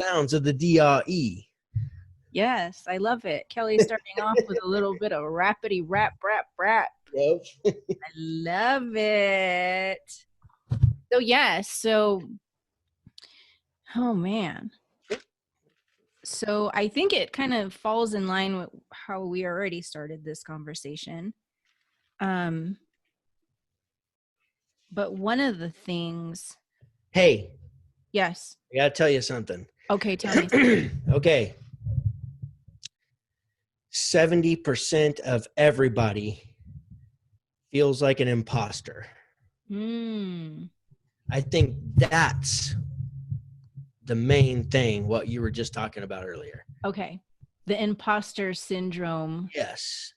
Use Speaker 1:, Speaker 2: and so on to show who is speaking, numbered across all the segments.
Speaker 1: sounds of the DRE.
Speaker 2: Yes, I love it. Kelly's starting off with a little bit of rapidy rap, rap, rap.
Speaker 1: Yep.
Speaker 2: I love it. So, yes. So, oh man. So, I think it kind of falls in line with how we already started this conversation. But one of the things.
Speaker 1: Hey.
Speaker 2: Yes.
Speaker 1: I got to tell you something.
Speaker 2: Okay, tell me.
Speaker 1: Okay. 70% of everybody feels like an imposter. I think that's the main thing, what you were just talking about earlier.
Speaker 2: Okay. The imposter syndrome.
Speaker 1: Yes.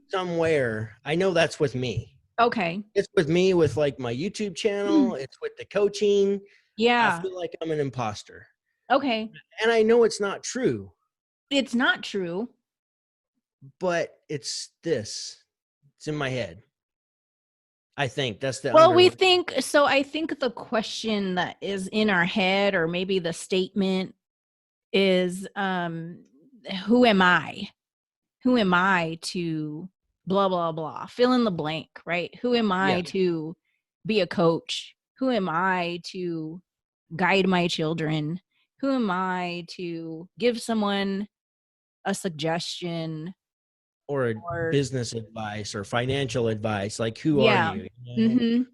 Speaker 1: Somewhere, I know that's with me.
Speaker 2: Okay.
Speaker 1: It's with me with like my YouTube channel. It's with the coaching.
Speaker 2: Yeah.
Speaker 1: I feel like I'm an imposter.
Speaker 2: Okay.
Speaker 1: And I know it's not true.
Speaker 2: It's not true.
Speaker 1: But it's in my head. I think that's the
Speaker 2: well, we think so. I think the question that is in our head, or maybe the statement is, who am I? Who am I to blah, blah, blah, fill in the blank, right? Who am I to be a coach? Who am I to guide my children? Who am I to give someone a suggestion?
Speaker 1: Or business advice or financial advice? Like, who are you?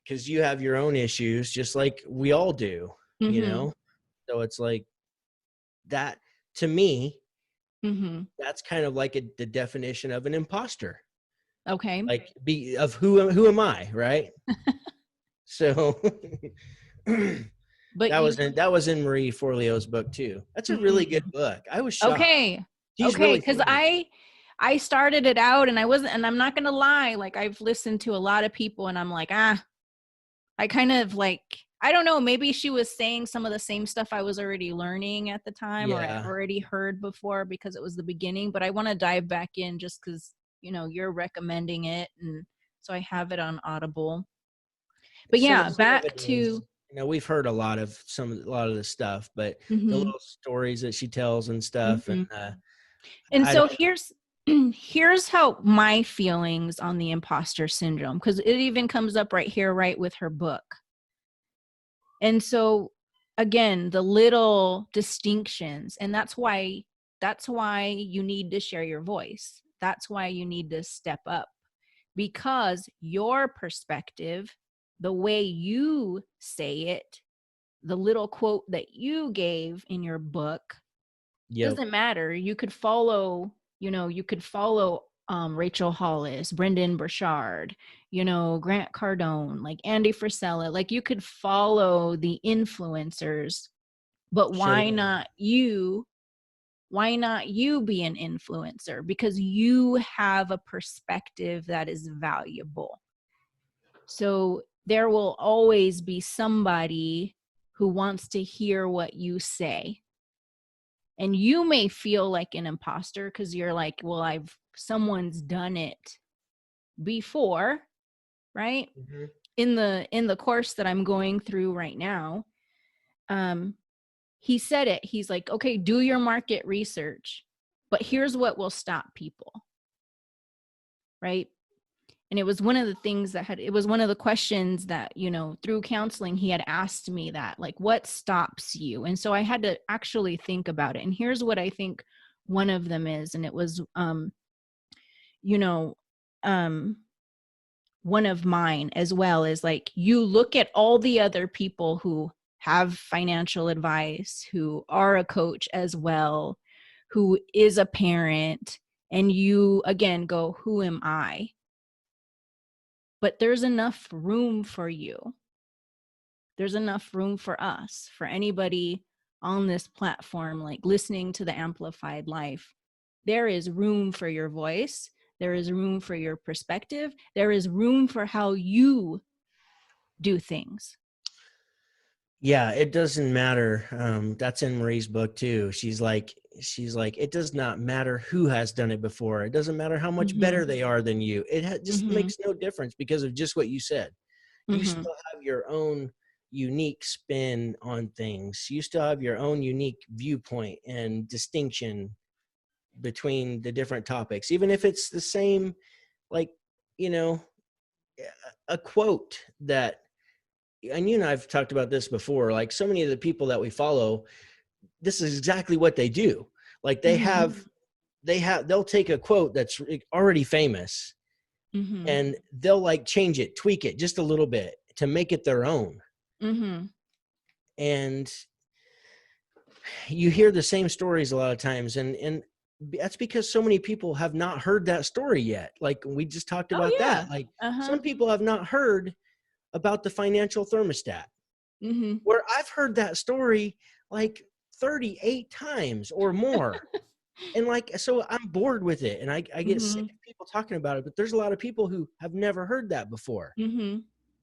Speaker 1: Because you have your own issues, just like we all do, So it's like that, to me, that's kind of like the definition of an imposter.
Speaker 2: Okay.
Speaker 1: Like, who am I, right? So but that was in Marie Forleo's book too. That's a really good book. I was shocked.
Speaker 2: Okay. Because I started it out and I'm not gonna lie, like I've listened to a lot of people and I'm like, I kind of like, I don't know, maybe she was saying some of the same stuff I was already learning at the time, or I've already heard before because it was the beginning, but I want to dive back in just because, you're recommending it, and so I have it on Audible. But yeah, back to,
Speaker 1: we've heard a lot of this stuff, but the little stories that she tells and stuff,
Speaker 2: and so here's how my feelings on the imposter syndrome, because it even comes up right here, right with her book. And so again, the little distinctions, and that's why you need to share your voice. That's why you need to step up, because your perspective, the way you say it, the little quote that you gave in your book, doesn't matter. You could follow, Rachel Hollis, Brendan Burchard, Grant Cardone, like Andy Frisella, like you could follow the influencers, but why not you be an influencer? Because you have a perspective that is valuable. So there will always be somebody who wants to hear what you say. And you may feel like an imposter because you're like, well, someone's done it before, right? In the course that I'm going through right now, he said it. He's like, okay, do your market research, but here's what will stop people, right? And it was one of the things it was one of the questions that, through counseling, he had asked me that, like, what stops you? And so I had to actually think about it. And here's what I think one of them is. And it was, one of mine as well, is like, you look at all the other people who have financial advice, who are a coach as well, who is a parent, and you again go, who am I? But there's enough room for you. There's enough room for us, for anybody on this platform, like listening to the Amplified Life. There is room for your voice. There is room for your perspective. There is room for how you do things.
Speaker 1: Yeah, it doesn't matter. That's in Marie's book too. She's like, it does not matter who has done it before. It doesn't matter how much better they are than you. It just makes no difference because of just what you said. You still have your own unique spin on things. You still have your own unique viewpoint and distinction between the different topics, even if it's the same, like, you know, a quote that, and you and I've talked about this before, like so many of the people that we follow, this is exactly what they do. Like they'll take a quote that's already famous and they'll like change it, tweak it just a little bit to make it their own. And you hear the same stories a lot of times, and that's because so many people have not heard that story yet. Like we just talked about that. Like some people have not heard about the financial thermostat, where I've heard that story like 38 times or more. And like, so I'm bored with it, and I get sick of people talking about it, but there's a lot of people who have never heard that before.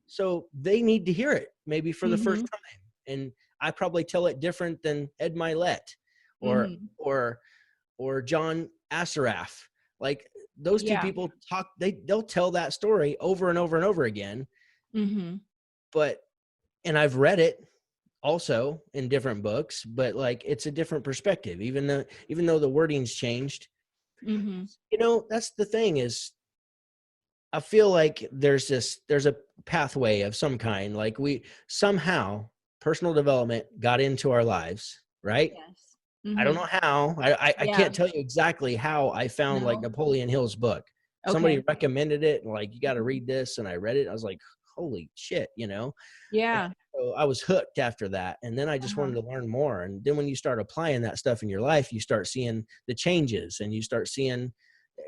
Speaker 1: So they need to hear it maybe for the first time. And I probably tell it different than Ed Milet or John Assaraf. Like those two people talk, they'll tell that story over and over and over again. But, and I've read it also in different books, but like it's a different perspective, even though the wording's changed. You know, that's the thing is, I feel like there's a pathway of some kind. Like we somehow personal development got into our lives, right? Yes. I don't know how. I can't tell you exactly how I found like Napoleon Hill's book. Somebody recommended it and like, you got to read this. And I read it. I was like, holy shit, you know? Yeah. And so I was hooked after that. And then I just wanted to learn more. And then when you start applying that stuff in your life, you start seeing the changes and you start seeing,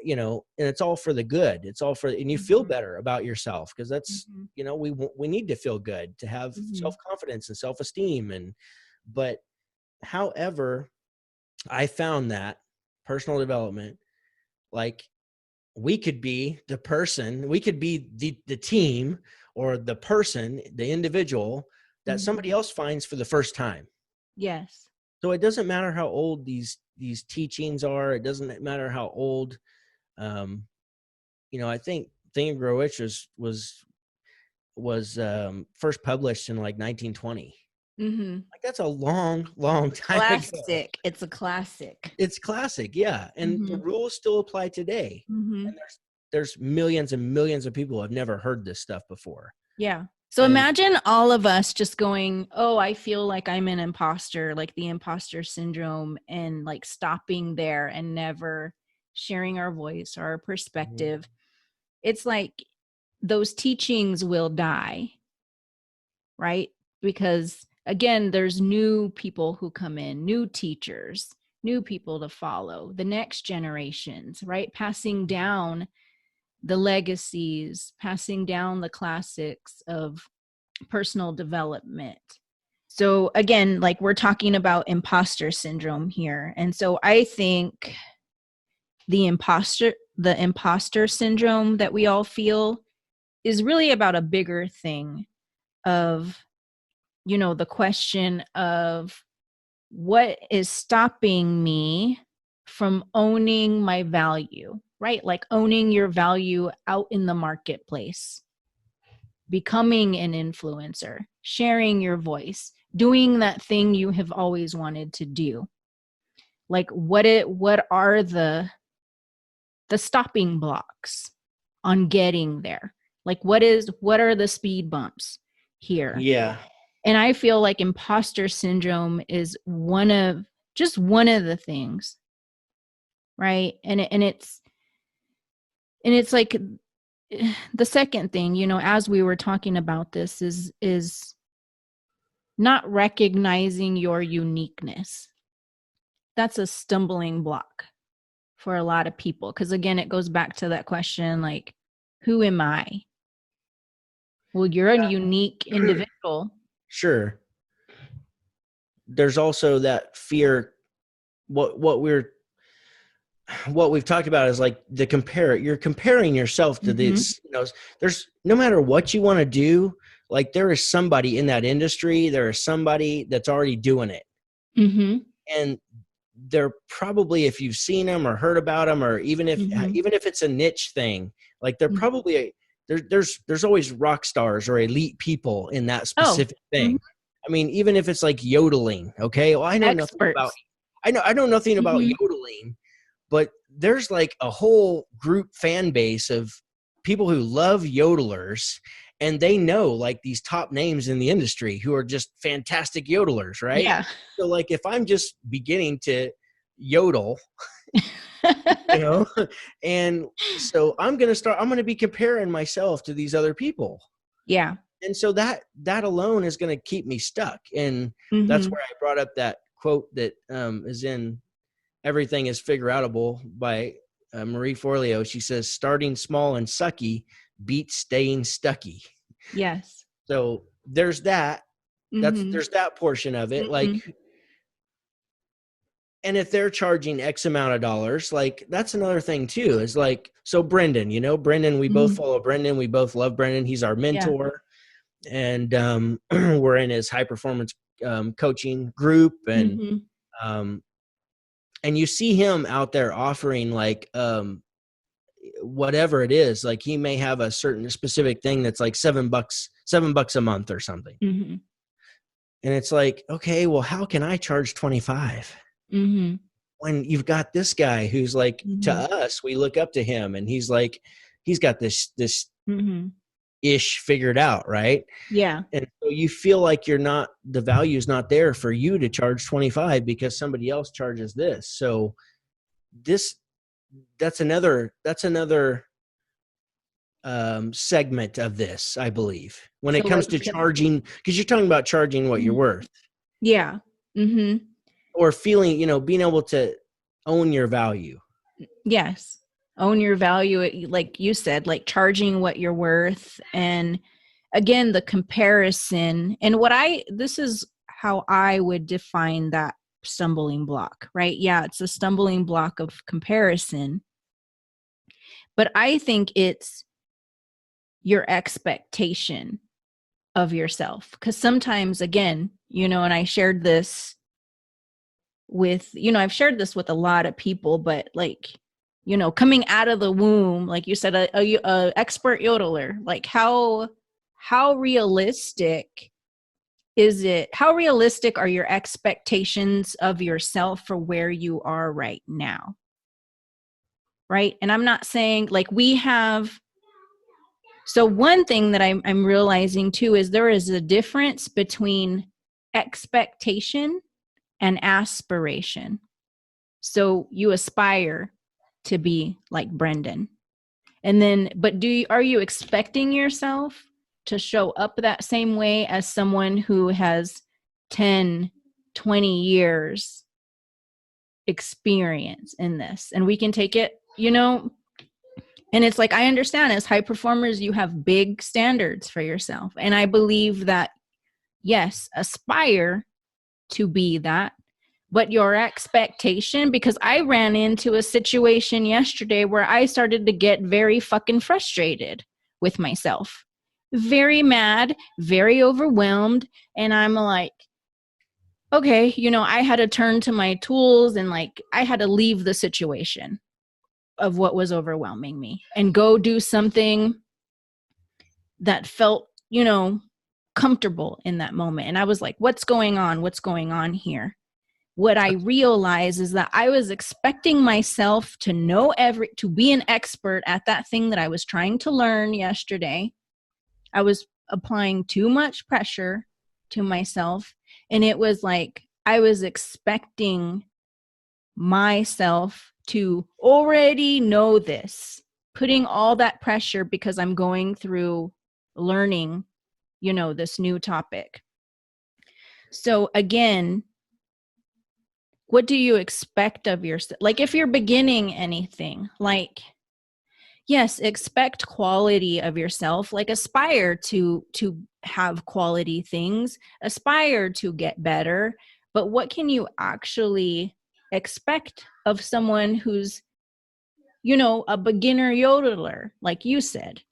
Speaker 1: you know, and it's all for the good. It's all for, and you feel better about yourself, because that's, you know, we need to feel good to have self-confidence and self-esteem. But however, I found that personal development, like we could be the person, we could be the team or the person, the individual that somebody else finds for the first time. Yes. So it doesn't matter how old these teachings are. It doesn't matter how old, you know, I think Think and Grow Rich was first published in like 1920. Like that's a long time ago.
Speaker 2: It's a classic.
Speaker 1: It's classic, yeah. And the rules still apply today. And there's millions and millions of people who have never heard this stuff before.
Speaker 2: Yeah. So imagine all of us just going, oh, I feel like I'm an imposter, like the imposter syndrome, and like stopping there and never sharing our voice or our perspective. It's like those teachings will die, right? Because again, there's new people who come in, new teachers, new people to follow, the next generations, right? Passing down the legacies, passing down the classics of personal development. So again, like we're talking about imposter syndrome here. And so I think the imposter syndrome that we all feel is really about a bigger thing of, you know, the question of what is stopping me from owning my value, right? Like owning your value out in the marketplace, becoming an influencer, sharing your voice, doing that thing you have always wanted to do. Like what are the stopping blocks on getting there? Like what are the speed bumps here?
Speaker 1: Yeah.
Speaker 2: And I feel like imposter syndrome is one of the things, right? And it's like the second thing, you know, as we were talking about this is not recognizing your uniqueness. That's a stumbling block for a lot of people. Because again, it goes back to that question, like, who am I? Well, you're a unique individual.
Speaker 1: Sure. There's also that fear. What we've talked about is like you're comparing yourself to this, you know, there's no matter what you want to do, like there is somebody in that industry, there is somebody that's already doing it. And they're probably, if you've seen them or heard about them, or even if it's a niche thing, like they're probably there's always rock stars or elite people in that specific thing.
Speaker 2: Mm-hmm.
Speaker 1: I mean, even if it's like yodeling, okay? Well, I know nothing about yodeling, but there's like a whole group fan base of people who love yodelers, and they know like these top names in the industry who are just fantastic yodelers, right?
Speaker 2: Yeah.
Speaker 1: So like if I'm just beginning to yodel, and so I'm going to be comparing myself to these other people.
Speaker 2: Yeah.
Speaker 1: And so that alone is going to keep me stuck. And that's where I brought up that quote that is in Everything is Figure Outable by Marie Forleo. She says, starting small and sucky beats staying stucky.
Speaker 2: Yes.
Speaker 1: So there's that. There's that portion of it. Like, and if they're charging X amount of dollars, like that's another thing too, is like, so Brendan, we both follow Brendan. We both love Brendan. He's our mentor. Yeah. And we're in his high performance coaching group. And, and you see him out there offering like, whatever it is, like he may have a certain specific thing that's like $7 a month or something. And it's like, okay, well, how can I charge 25? When you've got this guy who's like, to us, we look up to him, and he's like, he's got this ish figured out, right?
Speaker 2: Yeah.
Speaker 1: And so you feel like the value is not there for you to charge 25 because somebody else charges this. So that's another segment of this, I believe, when it comes to charging, because you're talking about charging what you're worth.
Speaker 2: Yeah.
Speaker 1: Or feeling, being able to own your value.
Speaker 2: Yes. Own your value. Like you said, like charging what you're worth. And again, the comparison, and this is how I would define that stumbling block, right? Yeah. It's a stumbling block of comparison, but I think it's your expectation of yourself. Because sometimes, again, and I shared this with, I've shared this with a lot of people, but like, coming out of the womb, like you said, a expert yodeler, like how realistic is it? How realistic are your expectations of yourself for where you are right now? Right. And I'm not saying like so one thing that I'm realizing too is there is a difference between expectation and aspiration. So you aspire to be like Brendan. And then, but are you expecting yourself to show up that same way as someone who has 10, 20 years experience in this? And we can take it, and it's like, I understand as high performers, you have big standards for yourself. And I believe that, yes, aspire to be that, but your expectation, because I ran into a situation yesterday where I started to get very fucking frustrated with myself, very mad, very overwhelmed. And I'm like, okay, I had to turn to my tools and like, I had to leave the situation of what was overwhelming me and go do something that felt, comfortable in that moment. And I was like, what's going on? What's going on here? What I realized is that I was expecting myself to be an expert at that thing that I was trying to learn yesterday. I was applying too much pressure to myself. And it was like, I was expecting myself to already know this, putting all that pressure because I'm going through learning, this new topic. So again, what do you expect of yourself? Like if you're beginning anything, like, yes, expect quality of yourself, like aspire to have quality things, aspire to get better. But what can you actually expect of someone who's, a beginner yodeler, like you said?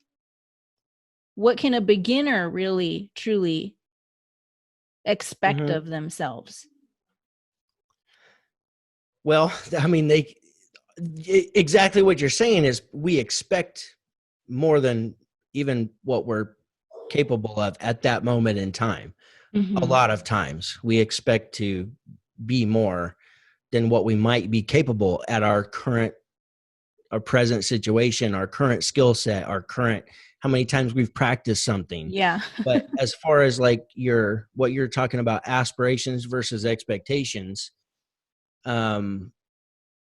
Speaker 2: What can a beginner really, truly expect of themselves?
Speaker 1: Well, I mean, exactly what you're saying is we expect more than even what we're capable of at that moment in time. A lot of times we expect to be more than what we might be capable at our present situation, our current skill set, our current, how many times we've practiced something.
Speaker 2: Yeah.
Speaker 1: But as far as like what you're talking about, aspirations versus expectations, and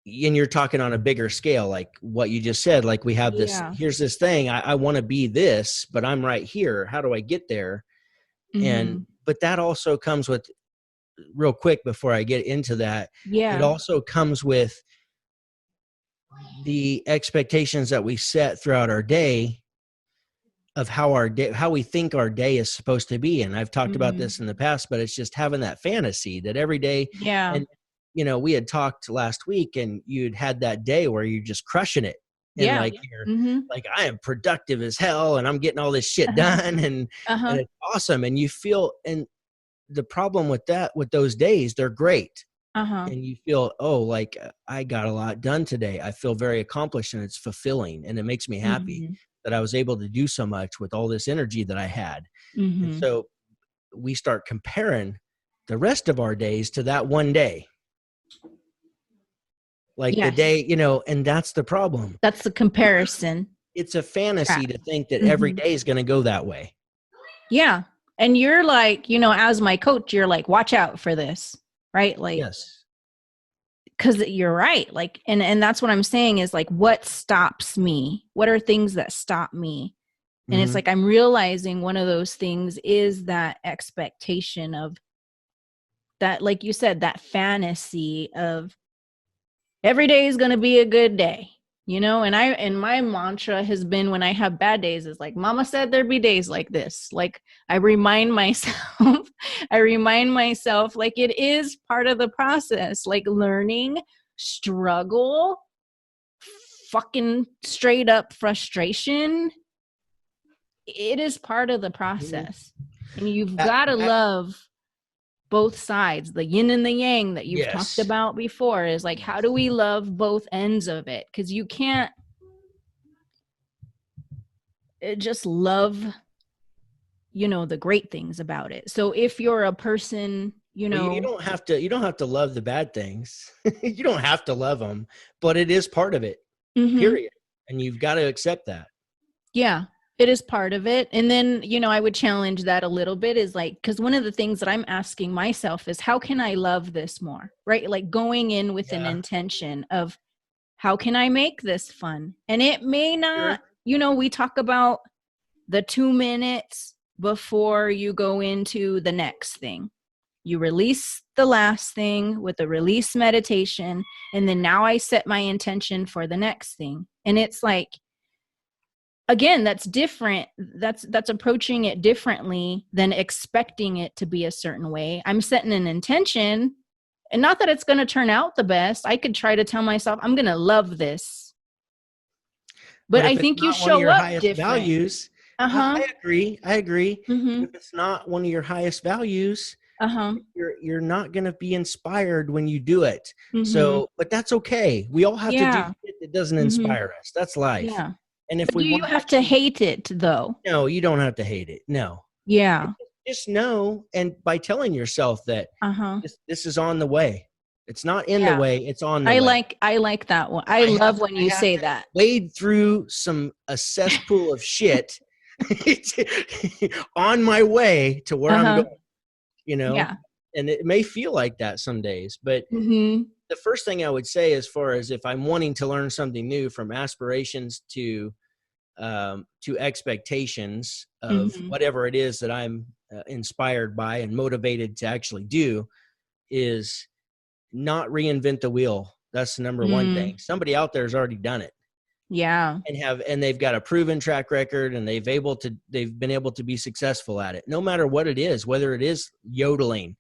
Speaker 1: you're talking on a bigger scale, like what you just said, like we have this, here's this thing, I want to be this, but I'm right here. How do I get there? But that also comes with, real quick before I get into that, it also comes with the expectations that we set throughout our day of how we think our day is supposed to be. And I've talked about this in the past, but it's just having that fantasy that every day. And, we had talked last week and you'd had that day where you're just crushing it. And like, you're like, I am productive as hell and I'm getting all this shit done and it's awesome. And you feel, and the problem with that, with those days, they're great. And you feel, oh, like I got a lot done today. I feel very accomplished and it's fulfilling and it makes me happy that I was able to do so much with all this energy that I had. And so we start comparing the rest of our days to that one day. Like the day, and that's the problem.
Speaker 2: That's the comparison.
Speaker 1: It's a fantasy to think that every day is going to go that way.
Speaker 2: Yeah. And you're like, as my coach, you're like, watch out for this, right? Like,
Speaker 1: yes.
Speaker 2: Because you're right. Like, and that's what I'm saying is like, what stops me? What are things that stop me? And it's like, I'm realizing one of those things is that expectation of that, like you said, that fantasy of every day is going to be a good day, and my mantra has been when I have bad days is like, mama said there'd be days like this. Like I remind myself like it is part of the process, like learning, struggle, fucking straight up frustration. It is part of the process. And you've got to love both sides, the yin and the yang that you've talked about before, is like, how do we love both ends of it? Because you can't just love, the great things about it. So if you're a person, you
Speaker 1: don't have to love the bad things. You don't have to love them, but it is part of it, period. And you've got to accept that.
Speaker 2: Yeah. It is part of it. And then, I would challenge that a little bit is like, because one of the things that I'm asking myself is, how can I love this more? Right? Like going in with an intention of, how can I make this fun? And it may not, we talk about the 2 minutes before you go into the next thing. You release the last thing with a release meditation. And then now I set my intention for the next thing. And it's like, again, that's different. That's approaching it differently than expecting it to be a certain way. I'm setting an intention, and not that it's going to turn out the best. I could try to tell myself, I'm going to love this. But I think you show up different.
Speaker 1: Values, I agree. If it's not one of your highest values, you're not going to be inspired when you do it. So, but that's okay. We all have to do shit that doesn't inspire us. That's life.
Speaker 2: Yeah.
Speaker 1: And if
Speaker 2: do you have to hate it though?
Speaker 1: No, you don't have to hate it. No.
Speaker 2: Yeah.
Speaker 1: Just know, and by telling yourself that this is on the way. It's not in the way, it's on the way.
Speaker 2: I like that one. I love when you say that.
Speaker 1: Wade through a cesspool of shit on my way to where I'm going. Yeah. And it may feel like that some days, but the first thing I would say, as far as if I'm wanting to learn something new, from aspirations to expectations of whatever it is that I'm inspired by and motivated to actually do, is not reinvent the wheel. That's the number one thing. Somebody out there has already done it.
Speaker 2: Yeah.
Speaker 1: And they've got a proven track record, and they've been able to be successful at it, no matter what it is, whether it is yodeling.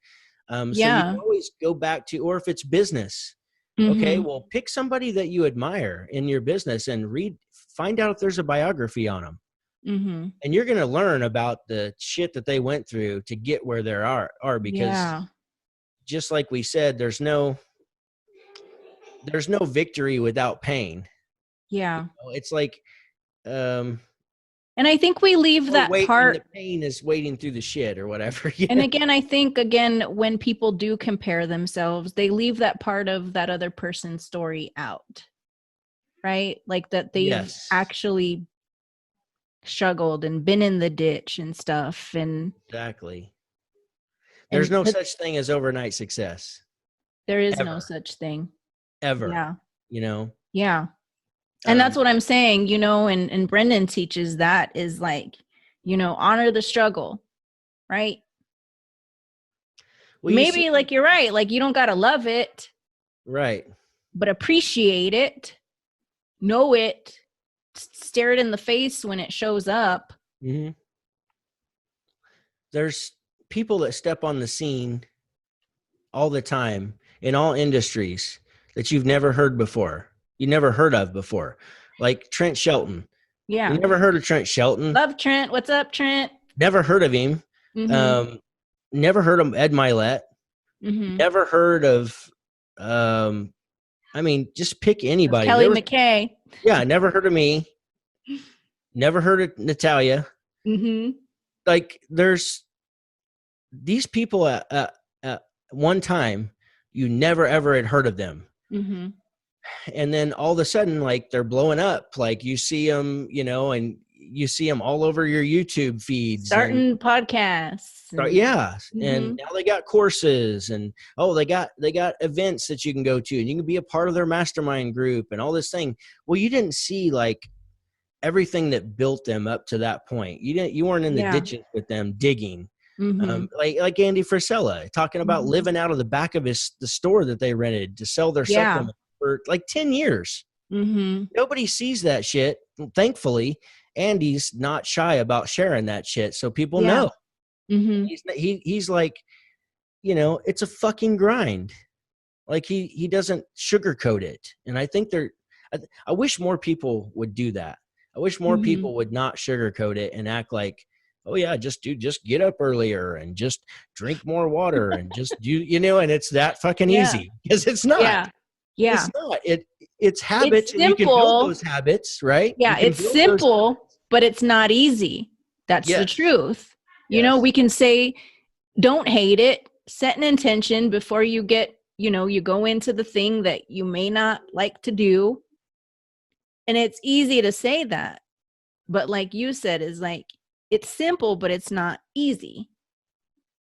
Speaker 1: So you can always go back to, or if it's business, okay, well, pick somebody that you admire in your business and find out if there's a biography on them. And you're going to learn about the shit that they went through to get where they are, because just like we said, there's no victory without pain.
Speaker 2: Yeah.
Speaker 1: It's like,
Speaker 2: And I think we leave that part.
Speaker 1: The pain is waiting through the shit or whatever.
Speaker 2: And again, I think, when people do compare themselves, they leave that part of that other person's story out, right? Like that they've actually struggled and been in the ditch and stuff. And
Speaker 1: exactly. There's no such thing as overnight success.
Speaker 2: There is no such thing.
Speaker 1: Ever.
Speaker 2: Yeah.
Speaker 1: Yeah.
Speaker 2: And that's what I'm saying, and Brendan teaches that is like, honor the struggle, right? Well, maybe like you're right. Like you don't got to love it.
Speaker 1: Right.
Speaker 2: But appreciate it, know it, stare it in the face when it shows up.
Speaker 1: Mm-hmm. There's people that step on the scene all the time in all industries that you've never heard before. You never heard of before. Like Trent Shelton.
Speaker 2: Yeah.
Speaker 1: You never heard of Trent Shelton?
Speaker 2: Love Trent. What's up, Trent?
Speaker 1: Never heard of him. Mm-hmm. Never heard of Ed Milet. Mm-hmm. Never heard of, just pick anybody.
Speaker 2: Kelly McKay.
Speaker 1: Yeah, never heard of me. Never heard of Natalia. Mm-hmm. Like there's these people at one time, you never ever had heard of them. Mm-hmm. And then all of a sudden, like they're blowing up. Like you see them, and you see them all over your YouTube feeds.
Speaker 2: Starting podcasts.
Speaker 1: Mm-hmm. And now they got courses and they got events that you can go to and you can be a part of their mastermind group and all this thing. Well, you didn't see like everything that built them up to that point. You weren't in the ditches with them digging. Mm-hmm. Like Andy Frisella talking about mm-hmm. living out of the back of the store that they rented to sell their supplements for like 10 years. Mm-hmm. Nobody sees that shit. Thankfully, Andy's not shy about sharing that shit. So people know. Mm-hmm. He's like, it's a fucking grind. Like he doesn't sugarcoat it. And I think I wish more people would do that. I wish more mm-hmm. people would not sugarcoat it and act like, oh yeah, just get up earlier and just drink more water and just do, and it's that fucking easy because it's not. Yeah. It's not. It's habits.
Speaker 2: It's
Speaker 1: and you can build those habits, right?
Speaker 2: Yeah. It's simple, but it's not easy. That's the truth. We can say, don't hate it, set an intention before you get, you go into the thing that you may not like to do. And it's easy to say that. But like you said, is like, it's simple, but it's not easy,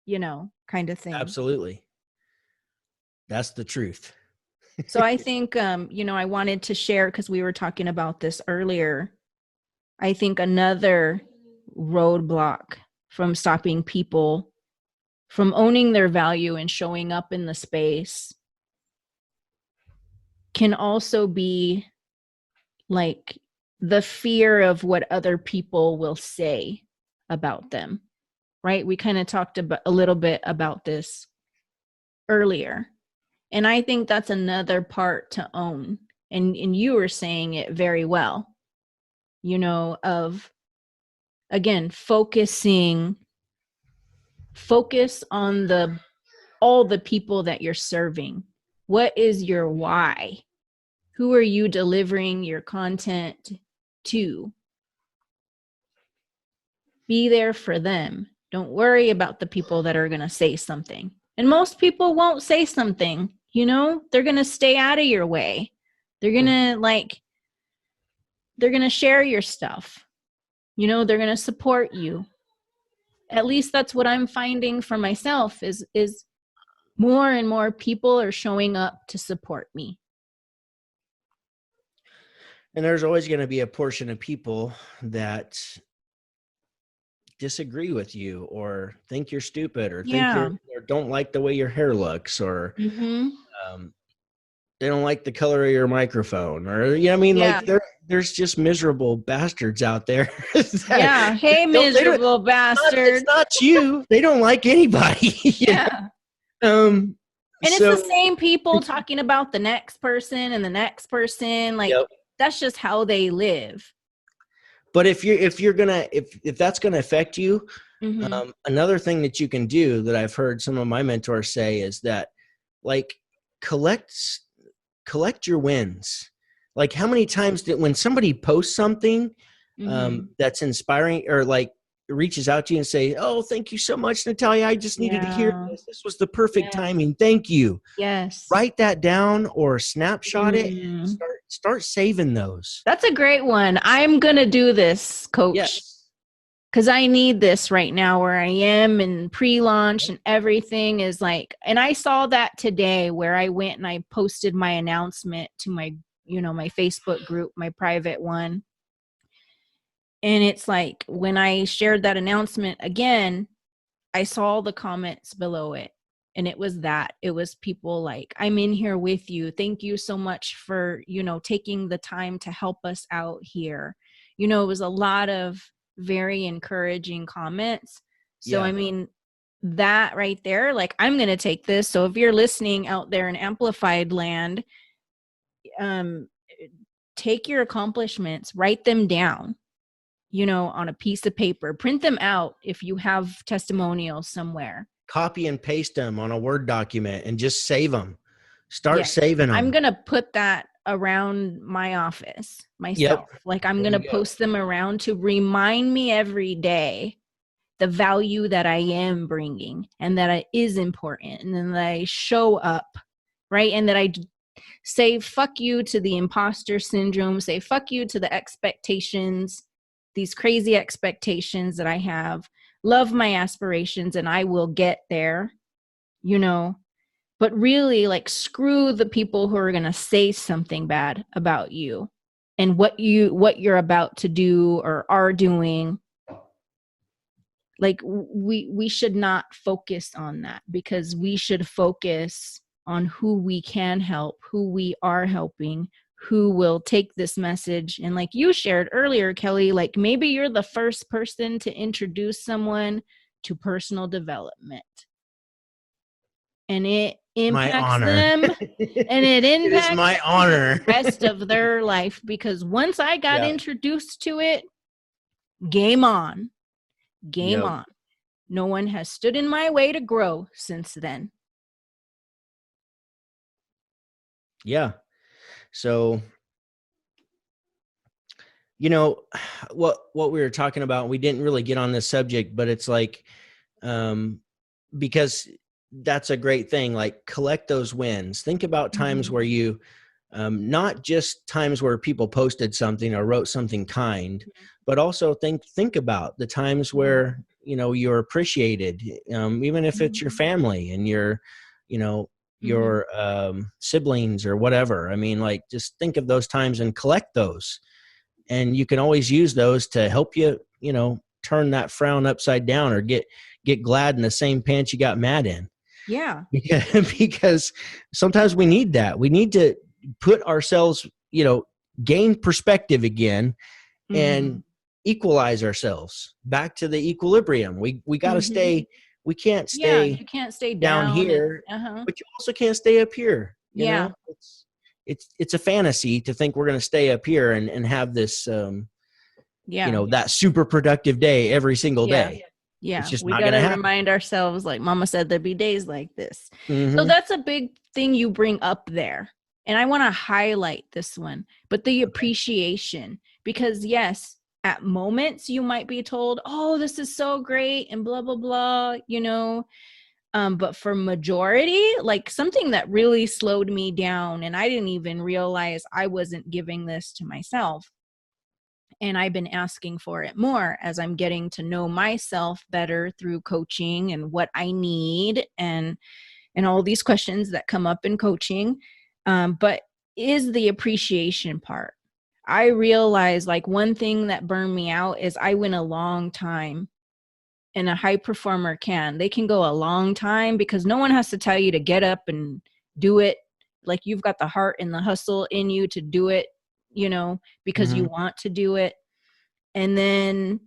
Speaker 2: kind of thing.
Speaker 1: Absolutely. That's the truth.
Speaker 2: So I think, I wanted to share, because we were talking about this earlier. I think another roadblock from stopping people from owning their value and showing up in the space can also be like the fear of what other people will say about them, right? We kind of talked about a little bit about this earlier. And I think that's another part to own. And you were saying it very well, of, again, focus on all the people that you're serving. What is your why? Who are you delivering your content to? Be there for them. Don't worry about the people that are going to say something. And most people won't say something, they're going to stay out of your way. They're going to they're going to share your stuff. They're going to support you. At least that's what I'm finding for myself is more and more people are showing up to support me.
Speaker 1: And there's always going to be a portion of people that disagree with you or think you're stupid or or don't like the way your hair looks or they don't like the color of your microphone or, like there's just miserable bastards out there.
Speaker 2: Hey, miserable bastards.
Speaker 1: It's not you. They don't like anybody.
Speaker 2: And it's the same people talking about the next person and the next person. Like that's just how they live.
Speaker 1: But if that's gonna affect you, another thing that you can do that I've heard some of my mentors say is that, like, collect your wins. Like, how many times when somebody posts something, that's inspiring, or like reaches out to you and say, oh, thank you so much, Natalia. I just needed to hear this. This was the perfect timing. Thank you.
Speaker 2: Yes.
Speaker 1: Write that down or snapshot it and start saving those.
Speaker 2: That's a great one. I'm going to do this, Coach.
Speaker 1: Yes.
Speaker 2: Because I need this right now where I am, and pre-launch and everything is like, and I saw that today where I went and I posted my announcement to my, my Facebook group, my private one. And it's like, when I shared that announcement again, I saw the comments below it. And it was people like, I'm in here with you. Thank you so much for, taking the time to help us out here. It was a lot of very encouraging comments. So, I mean, that right there, like, I'm going to take this. So if you're listening out there in Amplified land, take your accomplishments, write them down, on a piece of paper, print them out if you have testimonials somewhere.
Speaker 1: Copy and paste them on a Word document and just save them. Start saving them.
Speaker 2: I'm going to put that around my office myself. Like, I'm going to post them around to remind me every day the value that I am bringing, and that it is important, and then that I show up, right? And that I say fuck you to the imposter syndrome, say fuck you to the expectations, these crazy expectations that I have, love my aspirations, and I will get there, but really, like, screw the people who are going to say something bad about you and what you're about to do or are doing. Like, we should not focus on that, because we should focus on who we can help, who we are helping, who will take this message. And like you shared earlier, Kelly, like, maybe you're the first person to introduce someone to personal development, and it impacts them, and it impacts
Speaker 1: it is my honor.
Speaker 2: the rest of their life. Because once I got introduced to it, game on. Game on. No one has stood in my way to grow since then.
Speaker 1: Yeah. So, what we were talking about, we didn't really get on this subject, but it's like, because that's a great thing. Like, collect those wins. Think about times where you, not just times where people posted something or wrote something kind, but also think about the times where, you're appreciated, even if it's your family and your siblings or whatever. I mean, like, just think of those times and collect those. And you can always use those to help you, turn that frown upside down, or get glad in the same pants you got mad in.
Speaker 2: Yeah.
Speaker 1: Because sometimes we need that. We need to put ourselves, gain perspective again and equalize ourselves back to the equilibrium. We got to stay. We can't stay.
Speaker 2: You can't stay
Speaker 1: down here, but you also can't stay up here. You know? It's a fantasy to think we're going to stay up here and have this, that super productive day every single day.
Speaker 2: Yeah,
Speaker 1: it's just
Speaker 2: we
Speaker 1: not
Speaker 2: got
Speaker 1: going to
Speaker 2: to remind ourselves, like Mama said, there'd be days like this.
Speaker 1: Mm-hmm.
Speaker 2: So that's a big thing you bring up there. And I want to highlight this one, but the appreciation, because yes, at moments you might be told, oh, this is so great and blah, blah, blah, but for majority, like, something that really slowed me down, and I didn't even realize I wasn't giving this to myself. And I've been asking for it more as I'm getting to know myself better through coaching and what I need and all these questions that come up in coaching. But is the appreciation part. I realized, like, one thing that burned me out is I went a long time, and a high performer they can go a long time because no one has to tell you to get up and do it. Like, you've got the heart and the hustle in you to do it, because you want to do it. And then,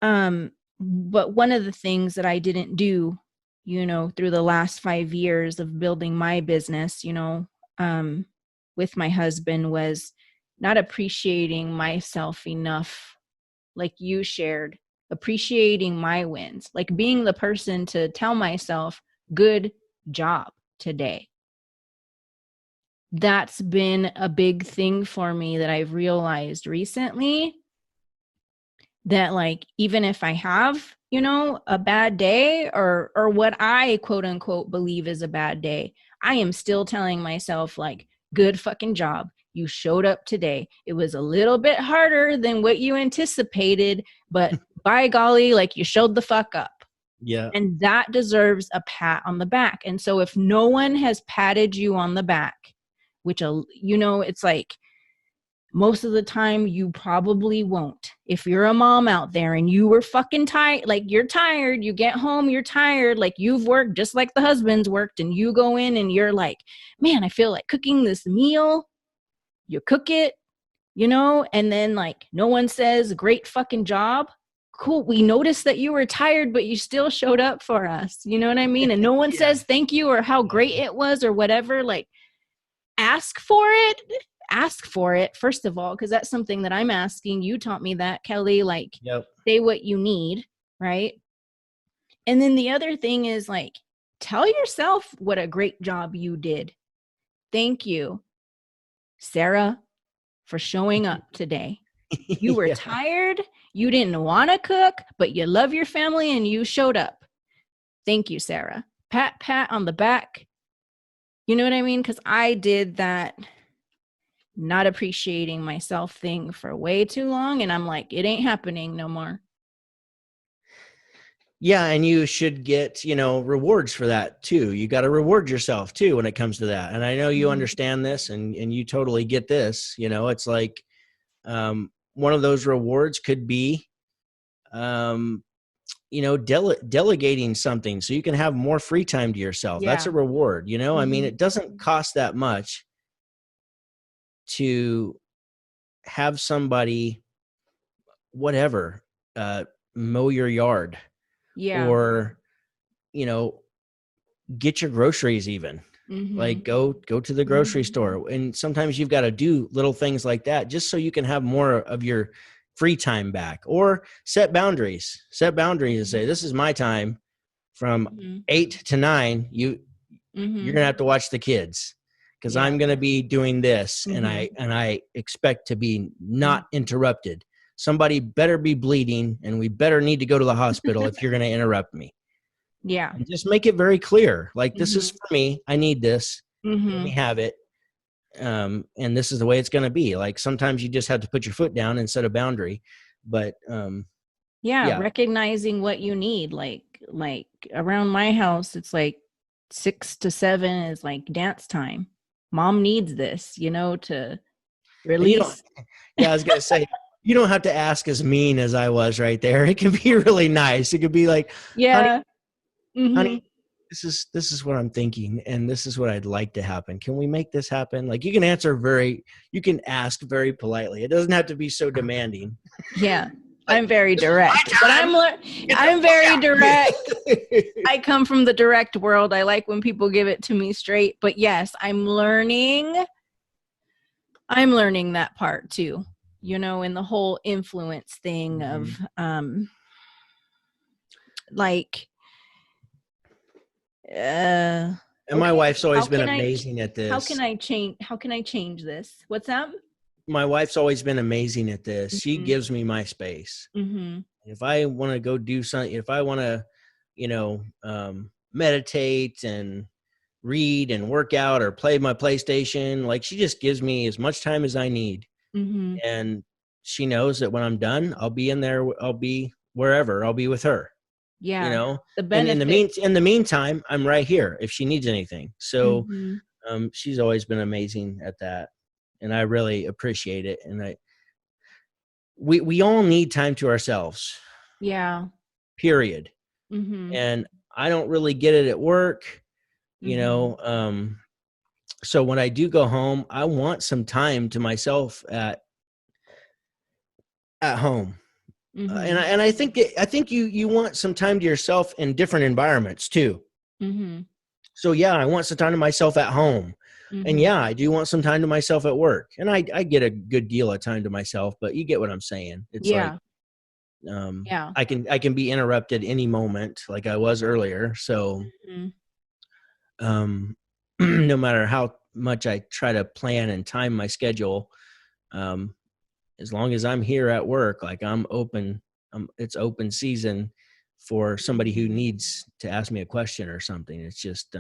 Speaker 2: but one of the things that I didn't do, through the last 5 years of building my business, with my husband, was not appreciating myself enough. Like you shared, appreciating my wins, like being the person to tell myself, good job today. That's been a big thing for me that I've realized recently. that like, even if I have, you know, a bad day or what I quote unquote believe is a bad day, I am still telling myself like, good fucking job. You showed up today. It was a little bit harder than what you anticipated, but by golly, like you showed the fuck up.
Speaker 1: Yeah.
Speaker 2: And that deserves a pat on the back. And so if no one has patted you on the back, which, you know, it's like most of the time you probably won't. If you're a mom out there and you were fucking tired, like you're tired, you get home, you're tired, like you've worked just like the husband's worked, and you go in and you're like, man, I feel like cooking this meal. You cook it, you know, and then like no one says great fucking job. Cool. We noticed that you were tired, but you still showed up for us. You know what I mean? And no one says thank you or how great it was or whatever. Like, ask for it. Ask for it, first of all, because that's something that I'm asking. You taught me that, Kelly. Like, say what you need, right? And then the other thing is like, tell yourself what a great job you did. Thank you, Sarah, for showing up today. You were tired. You didn't want to cook, but you love your family and you showed up. Thank you, Sarah. Pat on the back. You know what I mean? Because I did that not appreciating myself thing for way too long. And I'm like, it ain't happening no more.
Speaker 1: Yeah. And you should get, you know, rewards for that too. You got to reward yourself too when it comes to that. And I know you understand this and you totally get this. You know, it's like one of those rewards could be, you know, delegating something so you can have more free time to yourself. Yeah. That's a reward, you know? I mean, it doesn't cost that much to have somebody, whatever, mow your yard, or, you know, get your groceries even. Like go to the grocery store. And sometimes you've got to do little things like that just so you can have more of your free time back, or set boundaries and say, this is my time from 8 to 9. You're going to have to watch the kids, because I'm going to be doing this, and I expect to be not interrupted. Somebody better be bleeding, and we better need to go to the hospital if you're going to interrupt me. Yeah. And just make it very clear. Like, this is for me. I need this. Let me have it. And this is the way it's going to be. Like, sometimes you just have to put your foot down and set a boundary. But
Speaker 2: recognizing what you need. Like around my house, it's like 6 to 7 is like dance time. Mom needs this, you know, to release.
Speaker 1: I was going to say, you don't have to ask as mean as I was right there. It can be really nice. It could be like, honey, this is what I'm thinking, and this is what I'd like to happen. Can we make this happen? Like, you can ask very politely. It doesn't have to be so demanding.
Speaker 2: Yeah. I'm very direct, but I'm very direct. I come from the direct world. I like when people give it to me straight, but yes, I'm learning that part too, you know, in the whole influence thing of, like,
Speaker 1: and my wife's always been amazing at this.
Speaker 2: How can I change this? What's that?
Speaker 1: My wife's always been amazing at this. She gives me my space. If I want to go do something, if I want to, you know, meditate and read and work out or play my PlayStation, like, she just gives me as much time as I need. And she knows that when I'm done, I'll be in there. I'll be wherever. I'll be with her. Yeah. You know, and in the meantime, I'm right here if she needs anything. So she's always been amazing at that. And I really appreciate it. And we all need time to ourselves. Yeah. Period. And I don't really get it at work, you know. So when I do go home, I want some time to myself at home. And I think you want some time to yourself in different environments too. So yeah, I want some time to myself at home. And yeah, I do want some time to myself at work. And I get a good deal of time to myself, but you get what I'm saying. It's like, I can be interrupted any moment, like I was earlier. So, no matter how much I try to plan and time my schedule, as long as I'm here at work, like, I'm open it's open season for somebody who needs to ask me a question or something. It's just,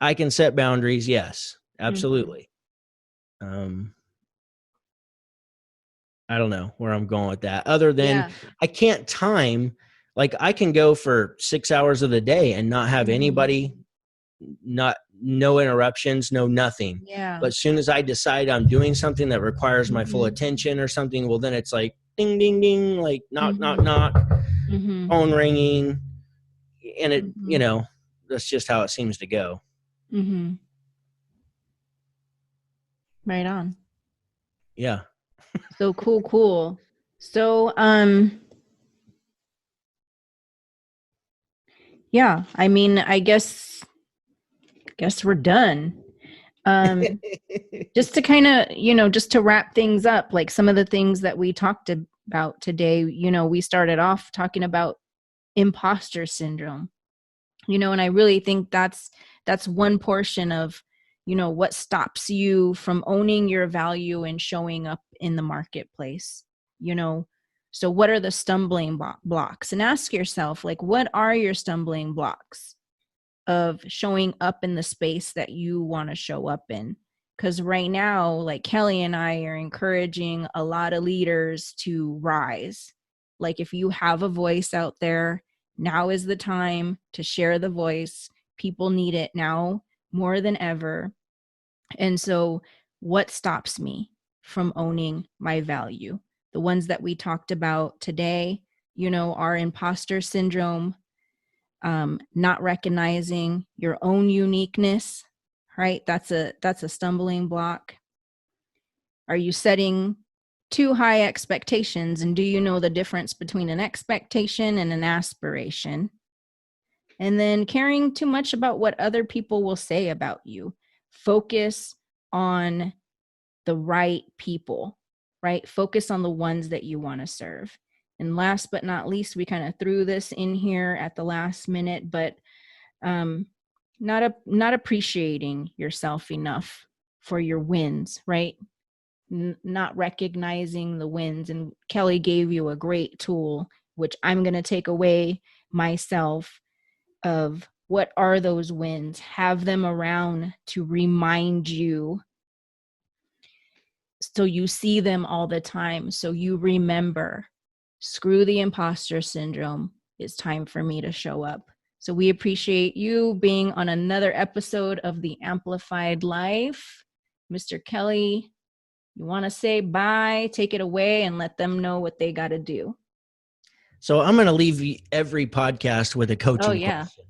Speaker 1: I can set boundaries. Yes, absolutely. I don't know where I'm going with that, other than I can't time. Like, I can go for 6 hours of the day and not have anybody, no interruptions, no nothing. But as soon as I decide I'm doing something that requires my full attention or something, well, then it's like ding, ding, ding, like knock, knock, knock, phone ringing. And it, that's just how it seems to go.
Speaker 2: Right on.
Speaker 1: Yeah.
Speaker 2: So cool. So, yeah, I mean, I guess we're done. Just to kind of, just to wrap things up, like some of the things that we talked about today, we started off talking about imposter syndrome, and I really think that's one portion of, what stops you from owning your value and showing up in the marketplace. So what are the stumbling blocks? And ask yourself, like, what are your stumbling blocks of showing up in the space that you want to show up in? Because right now, like Kelly and I are encouraging a lot of leaders to rise. Like, if you have a voice out there, now is the time to share the voice. People need it now more than ever. And so what stops me from owning my value? The ones that we talked about today, are imposter syndrome, not recognizing your own uniqueness, right? That's a stumbling block. Are you setting too high expectations? And do you know the difference between an expectation and an aspiration? And then caring too much about what other people will say about you. Focus on the right people, right? Focus on the ones that you want to serve. And last but not least, we kind of threw this in here at the last minute, but not appreciating yourself enough for your wins, right? Not recognizing the wins. And Kelly gave you a great tool, which I'm going to take away myself, of what are those wins. Have them around to remind you, so you see them all the time, so you remember, screw the imposter syndrome. It's time for me to show up. So we appreciate you being on another episode of The Amplified Life. Mr. Kelly, you want to say bye, take it away, and let them know what they got to do.
Speaker 1: So I'm going to leave every podcast with a coaching question.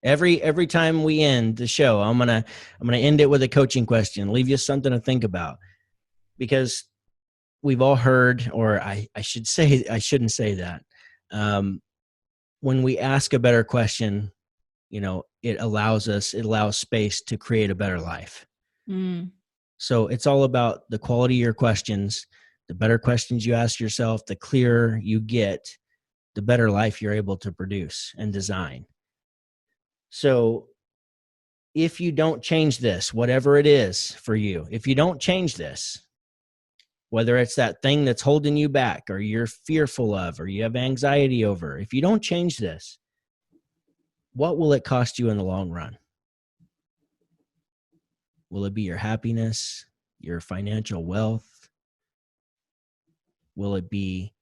Speaker 1: Every time we end the show, I'm gonna end it with a coaching question. Leave you something to think about, because we've all heard, or I shouldn't say that. When we ask a better question, it allows space to create a better life. So it's all about the quality of your questions. The better questions you ask yourself, the clearer you get, the better life you're able to produce and design. So if you don't change this, whatever it is for you, if you don't change this, whether it's that thing that's holding you back, or you're fearful of, or you have anxiety over, if you don't change this, what will it cost you in the long run? Will it be your happiness, your financial wealth? Will it be,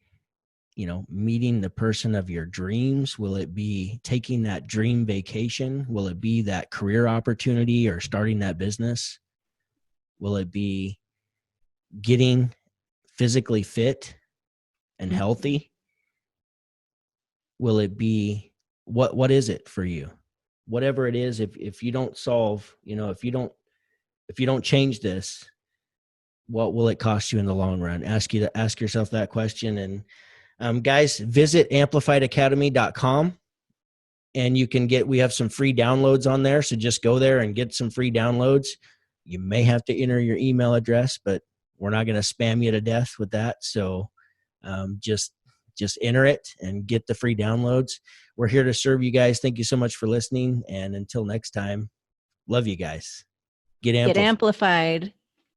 Speaker 1: meeting the person of your dreams? Will it be taking that dream vacation? Will it be that career opportunity or starting that business? Will it be getting physically fit and healthy? Will it be, what is it for you? Whatever it is, if you don't solve, if you don't change this, what will it cost you in the long run? Ask yourself that question. And guys, visit amplifiedacademy.com, and we have some free downloads on there. So just go there and get some free downloads. You may have to enter your email address, but we're not going to spam you to death with that. So just enter it and get the free downloads. We're here to serve you guys. Thank you so much for listening. And until next time, love you guys. Get amplified.